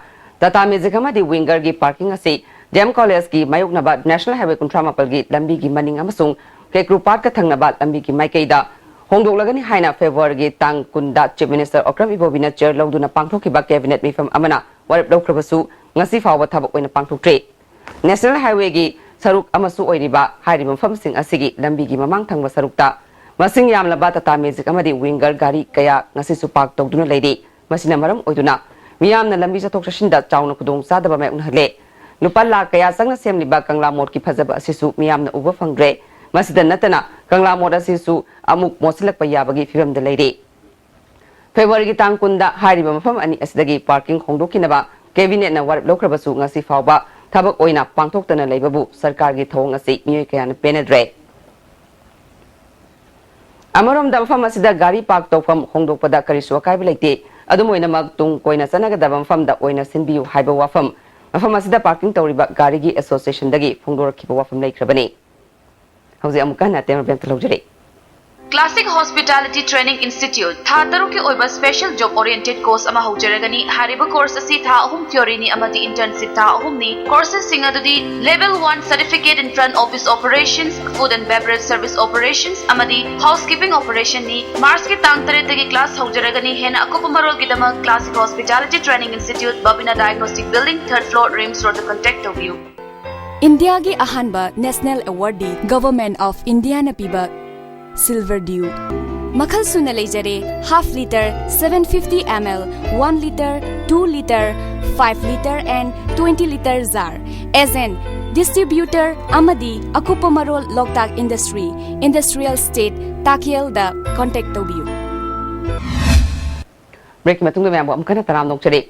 टाटा मैजिक अमदी विंगर की पार्किंग असी डेम कॉलेज की मायोकनबा नेशनल हाईवे 38 की लंबी की मनिंग अमसुंग केक्रुपाट का थंगनबा लंबी की माइकेदा होंदोकलगनी हाइना फेब्रुआरी की तांग कुंदा चीफ मिनिस्टर अक्रम इबोबिना चेयर लौदुना पांगथोखिबा कैबिनेट मिफम अमना वारेप लौख्रबसु ngasi फावबा थबक ओइना पांगथोक्ट्रे नेशनल हाईवे की सरुक अमसु ओइरिबा हाइरिबा मफमसिंग असिगी लंबी की ममांग थंगबा सरुकता मसिंग यामलबा टाटा मैजिक अमदी विंगर गाड़ी कया ngasi सु पार्क तौदुना लेदि मसिना मरम ओइदुना मियामना लंबी चथोक चसिंदा Chowna खुदोंग चादबा मायoknahale nupa la kaya sangna semliba kangla mod ki phajaba asisu miyamna uba phangre masida natana kangla mod asisu amuk mosilak payabagi fibam da leire February ki tang kunda hariba mafam ani asidagi parking khongdokinaba cabinet na warip lokrabasu ngasi fawba thabak oina pangthoktana leibabu sarkar gi thong asi miyoi kayana penedre Amarom da mafam asida gari park tawfam khongdokpada karisu akaiba leite adum oina mag tung koina sanaga da mafam da oina sinbiu haiba wafam mafam asida parking tawriba gari gi association dagi phongdorakhiba wafam leikrabani hauji amukana tema bank lojare Classic Hospitality Training Institute tha taru ke oiba special job oriented course ama haujaragani hariba course asi tha ahum theory ni amadi internship tha ahum ni courses singa dudi level 1 certificate in front office operations food and beverage service operations amadi housekeeping operation ni Mars ke tang tare dagi class haujaragani hena akupamarol ki dama Classic Hospitality Training Institute Babina Diagnostic Building 3rd floor Rims Road contact of you India gi ahanba national awardee government of India na piba Silver Dew. Makhal suna lejare half liter, 750 ml, 1 liter, 2 liter, 5 liter and 20 liter jar. As an distributor Amadi Akupamarol Loktak Industry, Industrial State, Takiel da contact of you. Break matung dumi ambo amkana taram nong chari.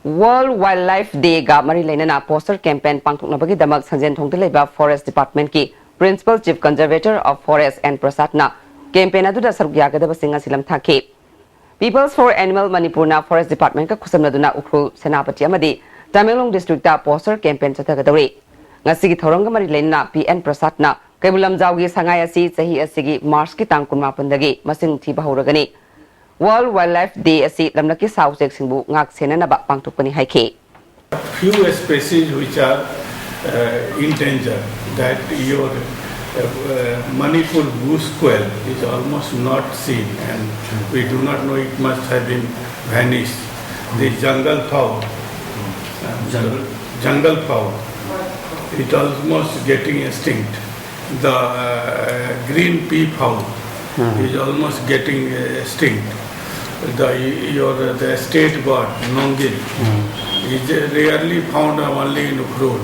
World Wildlife Day ga mari lainana poster campaign pangtuk nabagi damak sanjen thongdaleba Forest Department ki Principal Chief Conservator of Forest and Prasatna campaign aduda sarugyagadaba singa silam thake Peoples for Animal Manipurna Forest Department ka khusamnaduna ukhul senapati amadi Tamelong District ta poster campaign chathagadawri ngasigi thoranga mari lena PN Prasatna kaibulam jawgi sangai asi chahi asigi March ki tang 18 dagi masing thiba horagani World Wildlife Day asi lamlaki saujek singbu ngak senana ba pangthokpani haike few species which are in danger that your Manipur goose quail is almost not seen and we do not know it must have been vanished. The jungle fowl, it almost getting extinct. The green pea fowl is almost getting extinct. The state bird, nongil, is rarely found only in Ukrul.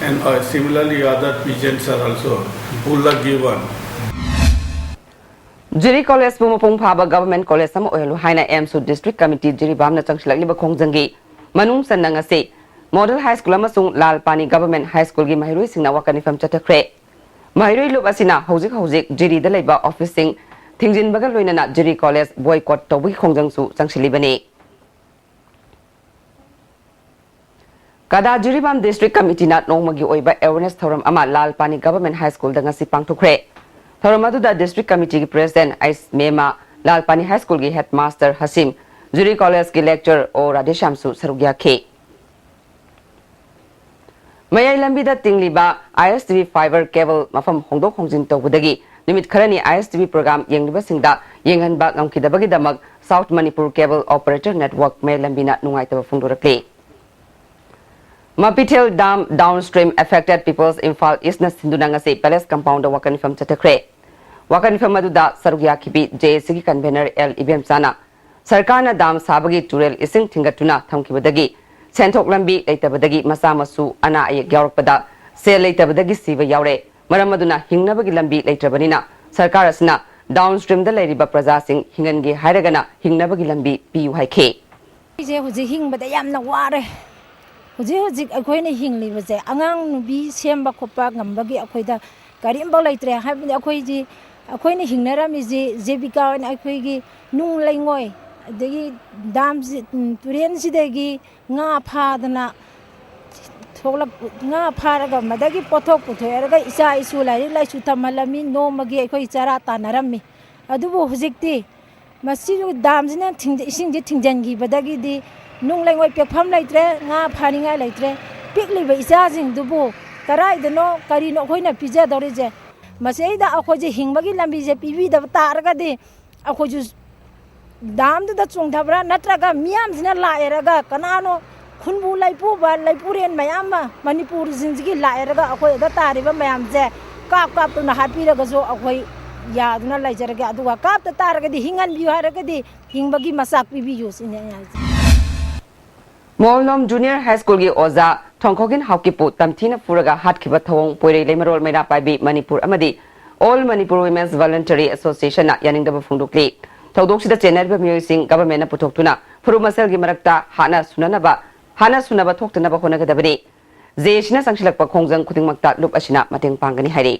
And similarly other pigeons are also Pula given. Jiri College Pumapung Phaba Government College Sama Oyalu Haina Emsu District Committee Jiri Bamna Changshilak Liba Khongjangi Manung Sannang ase Model High School amasung Lal Pani Government High School gi Mahirui singna wakanifam chatakre Mahirui lup asina hojik Jiri da leiba office sing thingjin baga loinana Jiri College boycott tawbi khongjangsu changshilibani Kada Jiribam District Committee na nongmagi oiba awareness thoram ama Lal Pani Government High School da ngasi pangthokre thoram aduda District Committee ki President Ais Mema Lal Pani High School gi Headmaster Hasim Jiri College ki lecturer o Radeshamsu sarugya ke Mayai lambida tingliba ISTV fiber cable mafam hongdok hongjin tawbudagi nimit kharani ISTV program yengliba singda yenghanba ngamkidabagi damak South Manipur Cable Operator Network may lambina nungaitaba phungdorakle Mapitel Dam downstream affected peoples Infal East na Sindunangase Palace Compound wakanifam chatakre. Wakanifam aduda sarugya kibi JSC convener L Ibem Sana. Sarkana dam sabagi turel ising thingatuna thamkibadagi. Senthok lambi leitabadagi masa masu ana ay gyawrpada sel leitabadagi siba yawre. Maramaduna hingnabagi lambi leitrabanina. Sarkar asna downstream da leiriba praja sing hingangi hairagana hingnabagi lambi piu haike. Je huji hingbada yamna ware. Hujik akoina hingli baje angang nubi semba khopa ngambagi akoida karimba laitre habni akoiji akoina hingnara mi je jebika na akoigi nung laingoi degi dam turen sidegi nga phadana thogla nga pharaga madagi pothok puthoyaraga isa isu lai lai su thamalami no magi akoi chara tanarami adubu hujikti masi dam jina ising je thingjangi badagi di nung lai ngoi pekpham laitre nga phaninga laitre pikli ba isa jing dubu karai dano kari no khoina pija dore je masei da akhoje hingbagi lambi je pibi da targa de akhoju dam da chung thabra natraga miam jina la eraga kanano khunbu laipu ba laipuren mayam manipur jinjigi la eraga akhoi da tariba mayam je kap kap na hapi raga jo akhoi ya duna lai jaraga aduga kap ta targa de hingan biu haraga de hingbagi masak pibi yo sinya ya Molnom Junior High School gi oza Thongkhogin Haukipu tamthina furaga hatkiba thawong poirei lemarol mena paibi Manipur amadi All Manipur Women's Voluntary Association na yaningdaba phungdukli thawdok sida chenarba miyoi government na putoktuna furumasel gi marakta hana sunaba thoktanaba honagadabani Zeshina sangshilakpa khongjang khudingmakta lup asina mateng pangani hairi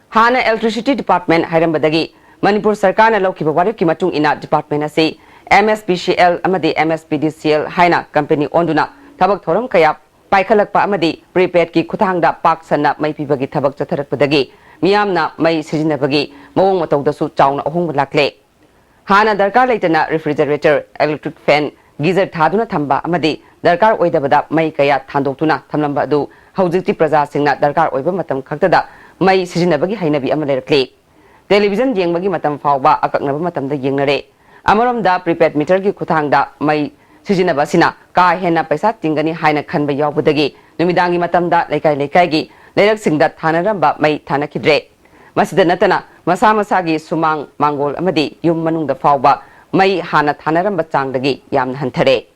Hana Electricity Department hairambadagi Manipur Sarkar na laukiba waripki matung ina department asi MSPCL amadi MSPDCL haina company onduna tabak thoram kaya paikhalakpa amadi prepaid ki khuthangda pak sanna mai pibagi thabak chatharakpadagi miyamna mai sijinabagi mawong matawdasu chawna ahong lakle hana darkar leitana refrigerator electric fan geyser thaduna thamba amadi darkar oidabada mai kaya thandoktuna thamlamba adu haujikti praja singna darkar oiba matam khaktada mai sijinabagi hainabi amalerakle television yengbagi matam fawba akaknaba matamda yengnare Amaramda prepaid meter ki khuthangda mai sijinaba sina ka hena paisa tingani haina khanba yawbudagi numidangi matamda laikai gi leirak singda thanaramba mai thanakidre masida natana masa gi sumang mangol amadi yum manungda fawba mai hana thanaramba changdagi yamna hanthare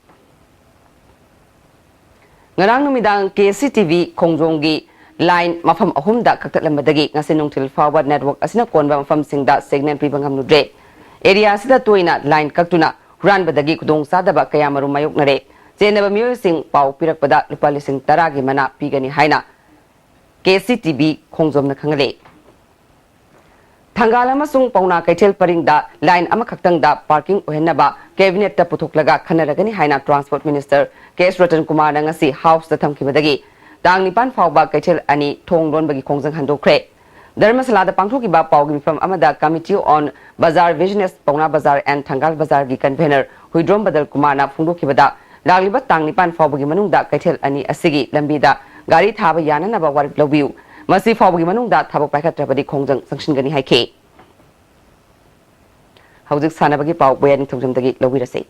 ngarang numidang ISTV khongjonggi line mafam ahumda kaktatlambadagi ngase nungthil fawba network asina konba mafam singda signal pibangam nudre Area sida toina line kaktuna huran badagi kudong sadaba kaya marum mayok nare jenaba miyoy sing pau pirakpada lupa lising taragi mana pigani haina KCTV khongjom na khangale Thangal amasung pauna kaithel paringda line ama khaktangda parking ohenaba cabinet ta putoklaga khanaragani haina transport minister KS Ratan Kumar na ngasi house da thamkibadagi tang nipan fawba kaithel ani thonglon bagi khongjang handokre Dharmasala da pangthoki ba pawgi from amada committee on Bazar Business Pauna Bazar and Thangal Bazar gi convener Huidrom Badal Kumar na phungdoki bada lagliba tangnipan fawgi manungda kaithel ani asigi lambida gari thaba yana na ba warik lobiu masi fawgi manungda thabak paikhatrabadi khongjang sangsingani haike Haujik sanabagi paw boyani thongjamdagi lobirase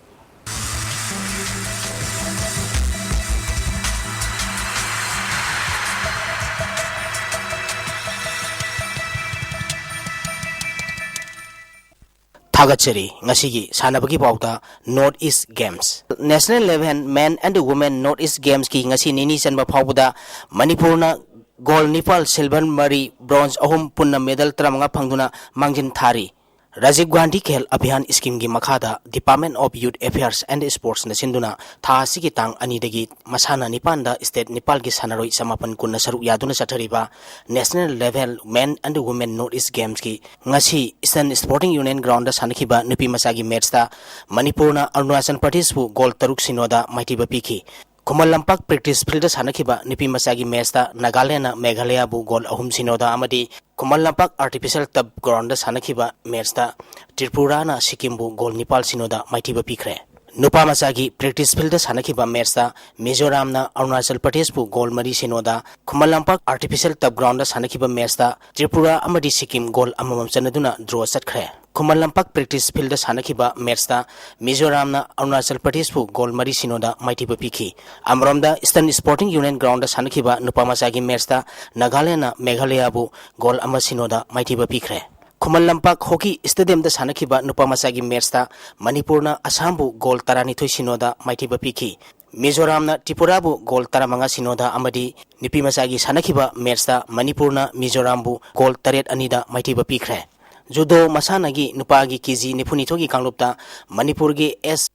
Thagachari ngasigi sanabagi pauta North East Games National level men and women North East Games ki ngasi nini sanba phauda Manipurna gold nipal silver mari bronze ahum punna medal tramanga phangduna mangjin thari Rajiv Gandhi Khel Abhiyan scheme gi makhada Department of Youth Affairs and Sports na sinduna tha sigi tang ani dagi masana nipanda state Nepal gi sanaroi samapan kunna saru yaduna sathariba national level men and women North East Games ki ngasi Eastern Sporting Union ground da sanakhiba nupi masagi match ta Manipurna Arunachal Pradesh bu goal taruk sinoda maitiba piki Kumal lampak practice field sanakhiba nipi masagi match ta Nagaland na Meghalaya bu goal ahum sinoda amadi Kumal lampak artificial tab ground sanakhiba match ta Tripura na Sikkim bu goal Nepal sinoda maitiba pikre Nupa masagi practice field sanakhiba match ta Mizoram na Arunachal Pradesh bu goal mari sinoda Kumal lampak artificial tab ground sanakhiba match ta Tripura amadi Sikkim goal amamam chanaduna draw satkre Kumal lampak practice field sanakhiba match ta Mizoram na Arunachal Pradesh bu goal mari sinoda maitiba piki Amramda Eastern Sporting Union ground sanakhiba nupa masagi match ta Nagaland na Meghalaya bu goal ama sinoda maitiba pikre Kumal lampak hockey stadium da sanakhiba nupa masagi match ta Manipurna Assam bu goal taranithoi sinoda maitiba piki Mizoram na Tripura bu goal taramanga sinoda amadi nipi masagi sanakhiba match ta Manipurna Mizoram bu goal taret anida maitiba pikre Judo masanagi nupagi kiji nipunithogi kanglupta Manipur gi S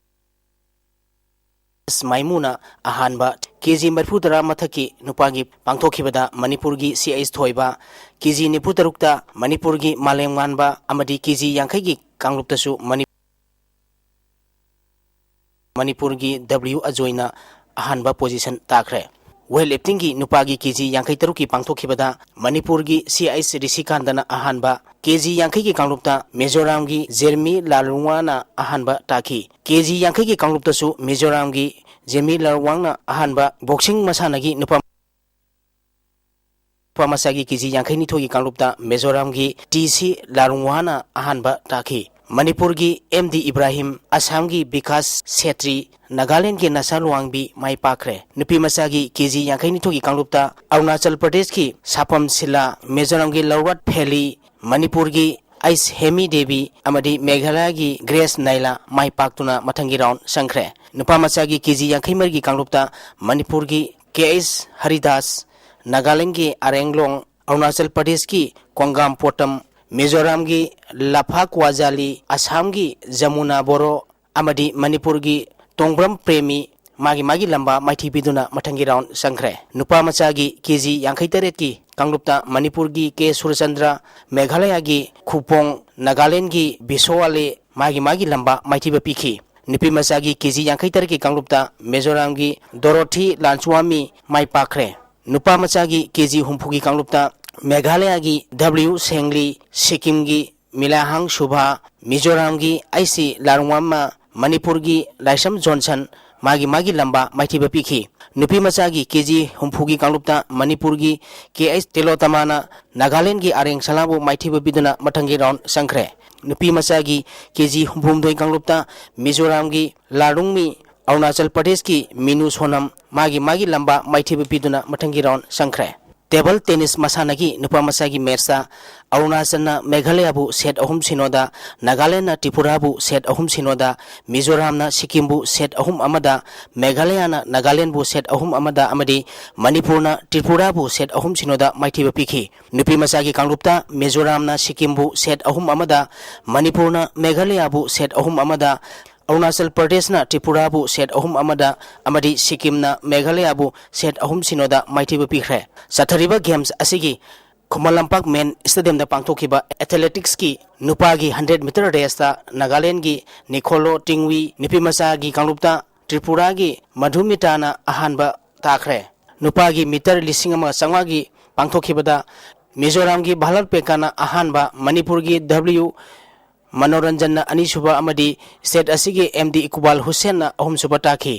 Maimuna ahanba kiji marfudara mathaki nupagi pangthokhibada Manipur gi CIS thoiba kiji niputarukta Manipur gi malengmanba amadi kiji yankhai gi kanglupta su Manipur gi W ajoina ahanba position takre weightlifting gi nupagi kiji yankhai taruki pangthokhibada Manipur gi CIS Rishikandana ahanba KG Yankee ki kanglupta Mizoram gi Jeremy Lalungwana ahanba taki KG Yankee ki kanglupta su Mizoram gi Jeremy Lalungwana ahanba boxing masana gi nupa masagi KG Yankee ni thogi kanglupta Mizoram gi TC Lalungwana ahanba taki Manipur gi MD Ibrahim Assam gi Bikas Setri Nagaland gi Nasalwang bi mai pakre nupi masagi KG Yankee ni thogi kanglupta Arunachal Pradesh ki Sapam Sila Mizoram gi Lawrat Pheli Manipur gi Ice Hemi Devi amadi Meghalaya gi Grace Naila mai paktuna mathangi round sangkre नुपा मचागी KG यांखैमर की कांगलुपता मणिपुर की KS Haridas, Nagaland की आरेंगलोंग, अरुणाचल प्रदेश की कोंगाम पोटम, मिजोरम की लाफाक वाजाली, असम की जमुना बोरो अमदी मणिपुर की तोंगब्रम प्रेमी मागी मागी लंबा माइथी बिदुना मथंगी राउंड संख्रे नुपा मचागी केजी यांखै तरेट की कांगलुपता मणिपुर की के सूरचंद्र, मेघालय की खुपोंग, नागालैंड की बिसोवाले मागी मागी लंबा माइथी बपीखी नुपी मचागी केजी यांखै तरह की कांगलुपता मिजोरम की दोरोथी लांचवामी माई पाखरे नुपा मचागी केजी हुम्फू की कांगलुपता मेघालय की डब्ल्यू सेंगली, सिक्किम की मिलाहांग शुभा, मिजोरम की आईसी लारुवामा, मणिपुर की लाइसम जॉनसन मागी मागी लंबा माइथी बपीखी नुपी मचागी केजी हुम्फू की कांगलुपता मणिपुर की केएस तेलोतमाना, नागालैंड की आरेंग सलाबू माइथी बपीदुना मथंगी राउंड संख्रे नुपी मचागी केजी हुम्फूमदोई कांगलुपता मिजोरम की लारुंगमी, अरुणाचल प्रदेश की मीनू सोनम मागी मागी लंबा माइथी बपीदुना मथंगी राउंड संख्रे टेबल टेनिस मसानगी नुपा मचागी मैचता अरुणाचल मेघालयबू सेट अहुम सिनोदा, नागालैंड त्रिपुराबू सेट अहुम सिनोदा, मिजोरम सिक्किमबू सेट अहुम अमदा, मेघालय नागालैंडबू सेट अहुम अमदा अमदी मणिपुर त्रिपुराबू सेट अहुम सिनोदा माइथीब पीखी नुपी मचागी कांगलुपता मिजोरम सिक्किमबू सेट अहुम अमदा, मणिपुर मेघालयबू सेट अहुम अमदा, अरुणाचल प्रदेश त्रिपुराबू सेट अहुम अमदा अमदी सिक्किम मेघालयबू सेट अहुम सिनोदा माइथीब पीखरे सथरिबा गेम्स असिगी खुमलंपाक मेन स्टेडियम पांथोखिबा एथलेटिक्स की नुपा की 100 मीटर रेस नागालैंड की निकोलो टिंगवी नुपी मचागी कांगलुपता त्रिपुरा की मधुमिताना अहानबा ताखरे नुपा की मीटर 5,500 की पांथोखिबदा मिजोरम की भालत पेकाना अहानबा मणिपुर की डब्ल्यू मनोरंजन अनीसुबा अमदी स्टेट असिगी एमडी इकबाल हुसैन अहुमसुबा ताखी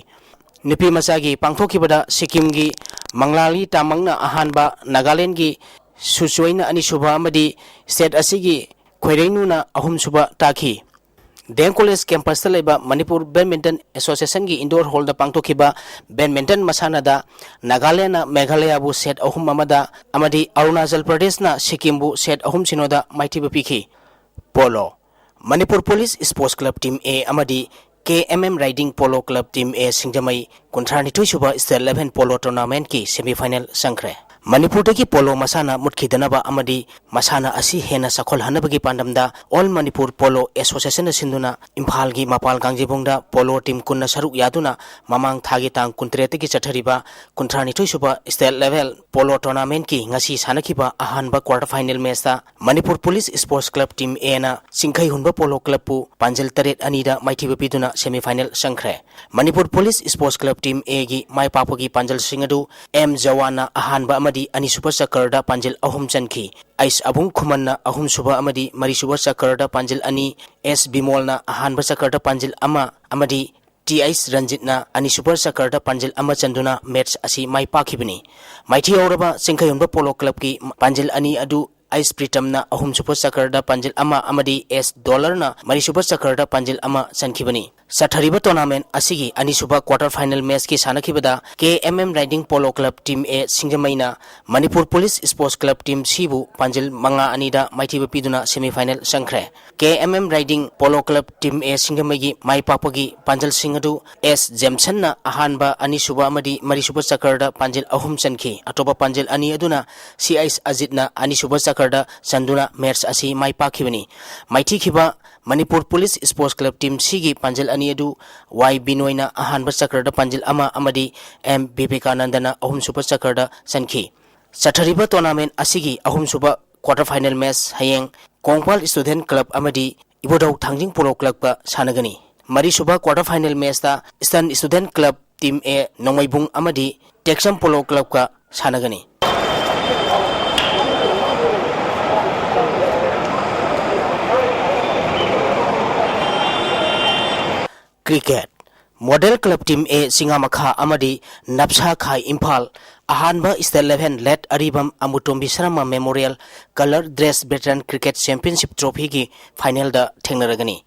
नुपी मचागी पांथोखिबदा सिक्किम की मंगलाली तामंगना अहानबा नागालैंड की सुचोइना अनीसुबा अमदी स्टेट असिगी खोइरेनुना अहुमसुबा ताखी डेम कॉलेज कैंपस लेबा मणिपुर बैडमिंटन एसोसिएशन की इंडोर हॉल दा पांथोखिबा बैडमिंटन मसानादा नागालैंड मेघालयबू सेट अहुम अमदा अमदी अरुणाचल प्रदेश सिक्किमबू सेट अहुम सिनोदा माइथीब पीखी polo Manipur police sports club team A अमदी KMM riding polo club team ए सिंगजमई 32 सुबा स्टेट 11 पोलो टूर्नामेंट की सेमीफाइनल संख्रे मणिपुर की पोलो मसाना मुटखिदनबा अमदी मसाना असी हेना सखोल हनबगी पांडमदा ऑल मणिपुर पोलो एसोसिएशन सिंधुना इम्फाल की मपाल गांजेबोंगदा पोलो टीम कुन्ना सरुक यादुना ममांग थागी तांग 23 की चठरिबा 32 सुबा स्टेट लेवल पोलो टूर्नामेंट की ngasi सानखिबा अहानबा क्वार्टर फाइनल मैचता Manipur police sports club team A ना सिंखै हुनबा पोलो क्लब पु पांजल तरेट अनीदा माइथीब पिदुना सेमीफाइनल संख्रे Manipur police sports club team A की माई पापगी पांजल सिंगदु एम जवाना अहानबा अनीसुबा चक्करदा पांजिल अहुम चनखी आइस अबुंग खुमन्ना अहुम सुबा अमदी मरीसुबा चक्करदा पांजिल अनि एस बिमोलना अहानबा चक्करदा पांजिल अमा अमदी टी आइस रंजितना अनीसुबा चक्करदा पांजिल अमा चंदुना मैच असी माई पाखिबनी माइथी औरबा सिंखैयुनबा पोलो क्लब की पांजिल अनि अदु आइस प्रीतमना अहुम सुबा चक्करदा पांजिल अमा अमदी एस डॉलरना मरीसुबा चक्करदा पांजिल अमा चनखिबनी सठरिबा टूर्नामेंट असिगी अनीसुबा क्वार्टर फाइनल मैच की सानखिबदा KMM riding polo club team A सिंगजमईना Manipur police sports club team सीबू पांजिल मंगा अनीदा माइथीब पिदुना सेमीफाइनल संख्रे KMM riding polo club team A सिंगजमईगी माई पापगी पांजल सिंगदु एस जेमसन अहानबा अनीसुबा अमदी मरीसुबा चक्करदा पांजिल अहुम चनखी अतोबा पांजिल अनि अदुना CIS अजितना अनीसुबा चक्करदा चंदुना मैच असी माई पाखिबनी माइथीखिबा Manipur police sports club team सी की पांजिल अनि अदु वाई बिनोइना अहानबा चक्करदा पांजिल अमा अमदी एम विवेकानंदना अहुम सुबा चक्करदा सनखी सठरिबा टूर्नामेंट असिगी अहुम सुबा क्वार्टर फाइनल मैच हयेंग कोंगपाल स्टूडेंट क्लब अमदी इबोदौ थांजिंग पोलो क्लब का सानगनी मरी सुबा क्वार्टर फाइनल मैच ता eastern student club team A Nongmaibung अमदी टेक्सम पोलो क्लब का सानगनी cricket model club team A सिंगामखा अमदी नब्सा खाई इम्फाल अहानबा state 11 late Aribam Amutombi Sharma memorial colour dress veteran cricket championship trophy की फाइनल दा थेंगनरगनी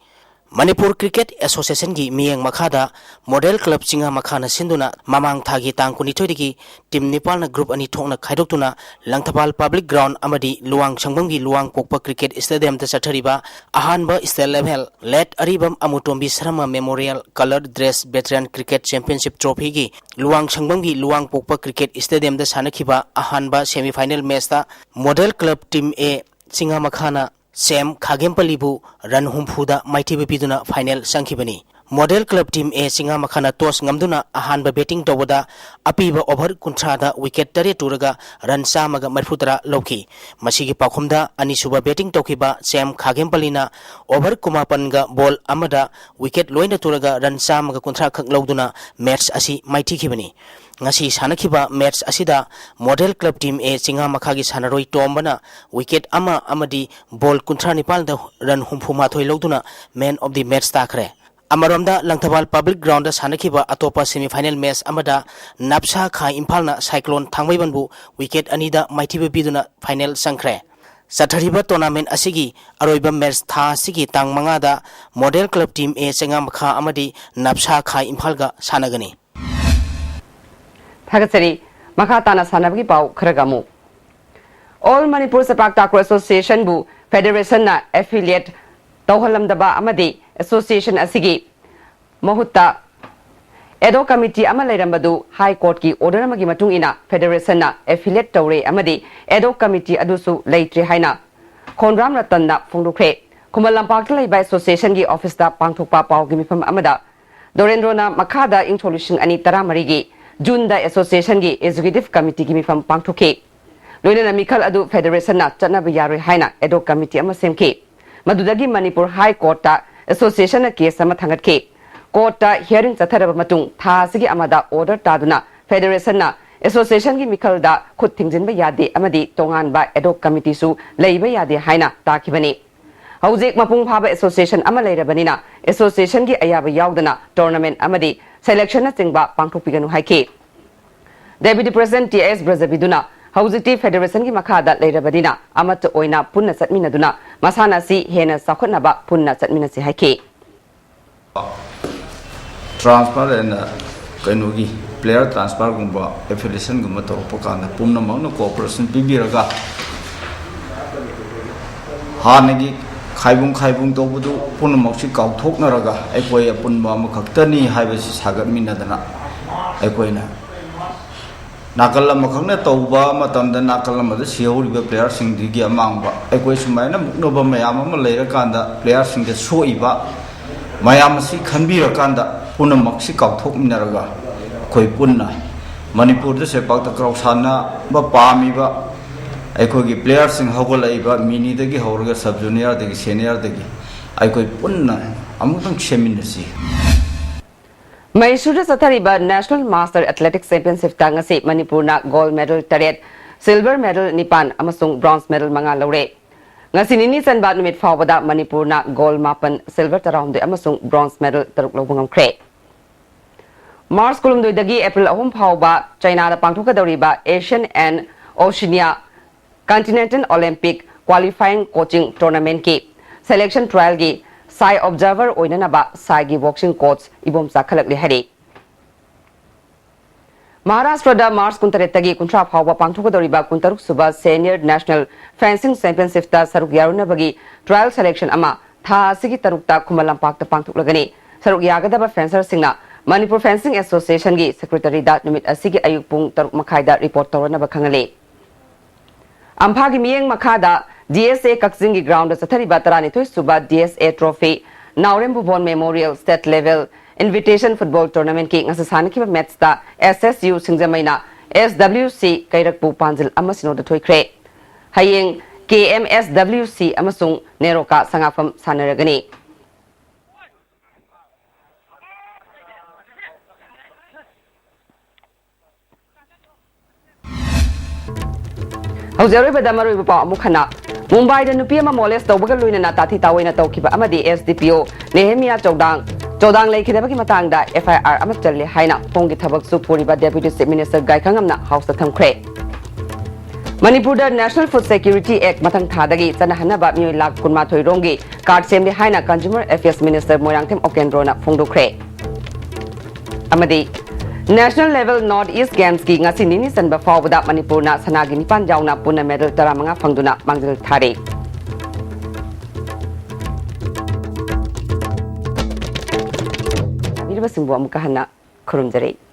Manipur Cricket Association gi miyeng makhada model club chinga makhana sinduna mamang thagi tang kunithoi team Nepal na group ani thokna khaidoktuna Langthapal public ground amadi luang changbam gi luang pokpa cricket stadium ta chathariba ahanba state level let aribam amutombi sarama memorial colored dress veteran cricket championship trophy gi luang changbam gi luang pokpa cricket stadium da sanakhiba ahanba semi final match ta model club team A chinga makhana Sam Khagempalibu run humfuda mighty biduna final sankhibani. Model club team A singa makhana tos ngamduna ahanba betting tawada apiba over kuntrada wicket tare turaga run samaga marfutra loki. Masigi pakhumda anisuba betting tokiba Sam Khagempalina over kumapanga ball amada wicket loina turaga run samaga kuntra khak lawduna match asi mighty khibani. Ngasi sanakhiba match asida model club team A singa makhagi sanaroi tombana wicket ama amadi ball kuntra nipal da run humphuma thoi lawduna man of the match takre. Amaromda Langthapal public ground da sanakhiba atopa semi final match amada Napsa Khai Imphalna Cyclone Thangmaibanbu wicket anida maithiba biduna final sangkhre. Sathariba tournament asigi aroiba match tha sigi tang mangada model club team A singa makha amadi Napsa Khai Imphalga sanagani. Thagatsari Makhatana Sanabgi Pau Kragamu. All Manipur Sepak Takraw Association Bu Federation na affiliate Tawhalamdaba Amadi Association Asigi Mahutta Edo Committee Amalairamadu High Court ki order magi matung ina Federation na affiliate Tawre Amadi Edo Committee Adusu Laitri Haina Konram Ratan na Fungdukre Kumalampak Laiba Association ki office da Pangthokpa Pau gi mifam amada Dorendrona Makhada Introduction Ani Taramarigi June da Association gi Executive Committee gi mifam Pangthoke Loina Mikal Adu Federation na Chanaba Yaroi Haina Edo Committee Amasemke Madudagi Manipur High Court ta Association na case ama thangatke court ta hearing chatharaba matung tha sigi amada order taduna Federation na Association gi Mikal da khut thingjinba yade amadi tongan ba Edo Committee su leiba yade haina takibani Haujik mapung phaba Association ama leirabanina Association gi ayaba yaudana tournament amadi selection na chingba pangthokpiganu haike Deputy President TS Brazabiduna Haujiti Federation gi makhada leirabadina amat oina punna satminaduna masana si hena sakhotnaba punna satminasi haike transfer and kainugi player transfer gumba affiliation gumba to pakana pumna mangna cooperation bibiraga hanagi khaibung to budu punna moksi kauthoknaraga aikoi punba makhaktani haibasi sagatminadana aikoina Nakala Makana Toba, Matamda Nakala Mother Siori players sing the Giamanga. A question by Nova Mayama Malaya Kanda, players sing the Soiba, Mayamasi Kanbira Kanda, Puna Maxika Tok Minaraga, Koipuna, Manipur the Sepak the Krausana, Bapamiba, I could give players sing Hogolaiba, Mini the Gihorga, Subjunior, the Senior the I could Puna, Amutan Cheminasi. Mysuru Sathariba National Master Athletics Championship Tangasi Manipurna gold medal taret silver medal nipan amasung bronze medal mga laure ngasinini sanba numit fawada Manipurna gold mapan silver tarawde amasung bronze medal taruk lobungam kre Mars kulumdoi dagi April ahum phawba China da pangthoka doriba Asian and Oceania Continental Olympic qualifying coaching tournament ki selection trial gi Sai observer oinanaba Sai gi boxing coach ibom sakhalakli hari Maharashtra da Mars kuntaretagi kuntra phawba pangthoka doriba kuntaruk suba senior national fencing championship ta saruk yarunabagi trial selection ama tha sigi tarukta kumalampak ta pangthoklagani saruk yagadaba fencer singna Manipur Fencing Association gi secretary da numit asigi ayuk pung taruk makhai da report tawranaba khangale Amphagi miyeng makhada DSA Kakzingi ground Sathari Batarani Toy Suba DSA Trophy Naurembu Bon Memorial State Level Invitation Football Tournament King Asasanaki match ta SSU Singjamaina SWC Kairakpu Panjil Amasino the Toy Cre Hayeng KMSWC Amasung Neroka Sangafam Sanaragani Hauseroi Badamaru Papa Mukana Mumbai da nupi ama molest tawbaga luina na tati tawina tawkiba amadi SDPO Nehemia Chodang lekhidabagi matangda FIR ama challi haina ponggi thabak su puriba Deputy Chief Minister Gai Kangamna House thamkre Manipur National Food Security Act Matang Thadagi Chanahanaba Miyoi Lak Kunma Thoirongi card semli haina Consumer Affairs Minister Moirangthem Okendrona phongdokre. Amadi National Level North-East Games ki ngasi nini sanba fawbada Manipur na sanagi nipan jauna puna medal taramanga phangduna mangjil thare. Mirba simbu amukahana khurumjare.